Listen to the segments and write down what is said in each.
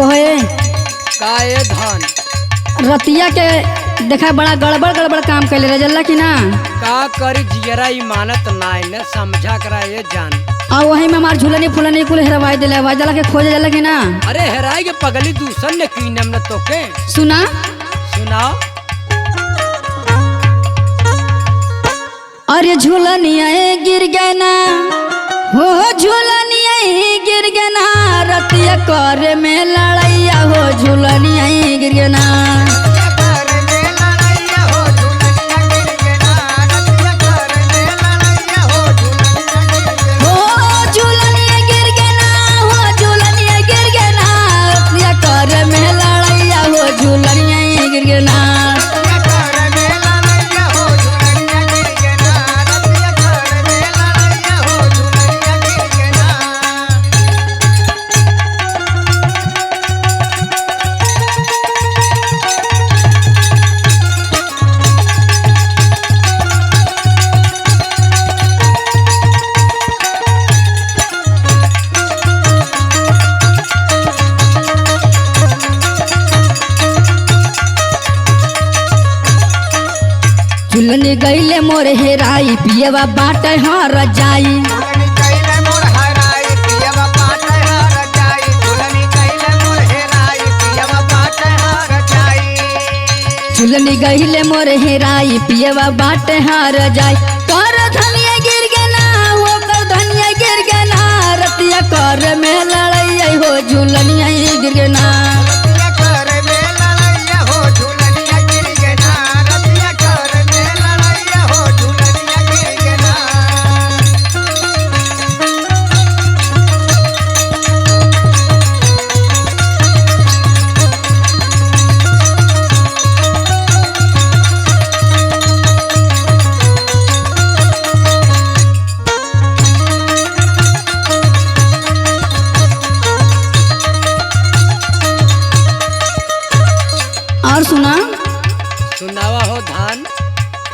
कहे का ये धन रतिया के देखा बड़ा गड़बड़ गड़बड़ काम कैले रह जल्ला कि ना। का करी जियरा इमानत नाय न समझा करा ये जान। और वही में हमार झूलनी फुलनी कुल हेरवाई दिले वा जला के खोजे जला कि ना। अरे हेराई के पगली दूसर ने की नम न तोके सुना सुनाओ। अरे झूलनिया गिर गए ना हो झूलनिया गिर गए ना रतिया करे में लड़ैया हो झूलनिया गिर गए ना। झूलनी गईले मोर हेराई पियवा बाटे हर जाई। झूलनी गईले मोर हेराई पियवा बाटे हर जाई। कर धनिया गिर गए ना हो कर धनिया गिर गए ना रतिया कर में लड़ैया हो झूलनिया गिर गए ना। और सुना सुनावा हो धान।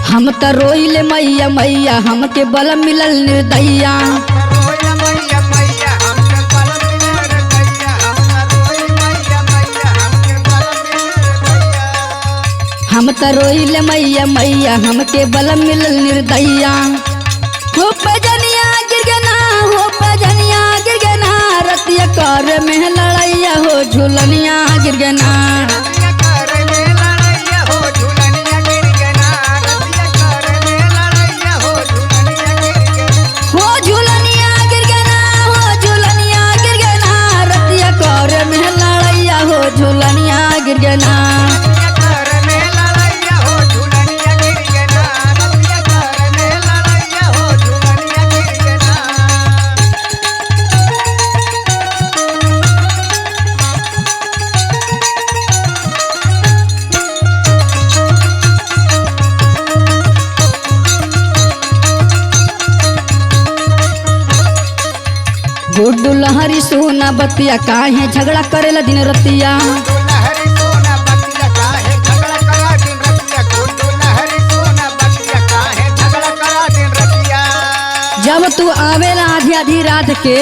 हम त रोइले मैया मैया हमके बल मिलल निर्दैया। हम त रोइले मैया मैया हमके बल मिलल निर्दैया। हो पजनिया गिर गए ना हो पजनिया गिर गए ना रतिया कर में लड़ैया हो झूलनिया गिर गए ना। झूलनिया गिर गए ना। गुड्डू लहरी सोना बतिया काहे झगड़ा करेला दिन रतिया। जब तू आवेला आधी आधी रात के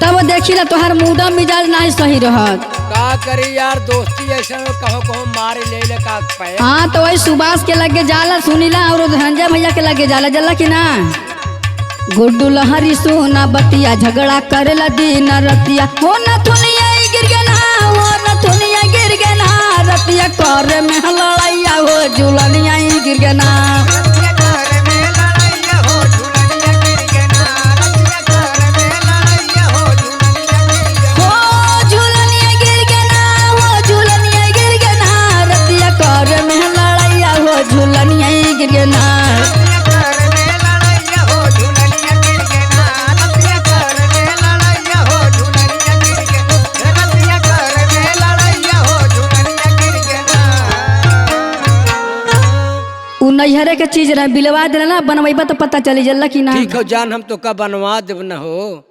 तब देखिला तोहर मूडा मिजाज नहीं सही रहत। का करी यार दोस्ती ऐसा कहो कहो मारे ले ले का पे। हाँ तो वही सुभाष के लगे जाला सुनीला और धनंजय भैया के लगे जाला जल्ला कि ना। गुड्डू लहरी सोना बतिया झगड़ा करेला दिन रतिया। हो न थुनिया गिर गए ना हो न थुनिया गिर गए ना रतिया कर में लड़ैया हो झूलनिया गिर गए ना। झूलनिया गिर गए ना। नैहरे के चीज रहे बिलवा देना बनवाइबा तो पता चली जल्ला कि ना। ठीक हो जान हम तो का बनवा देव न हो।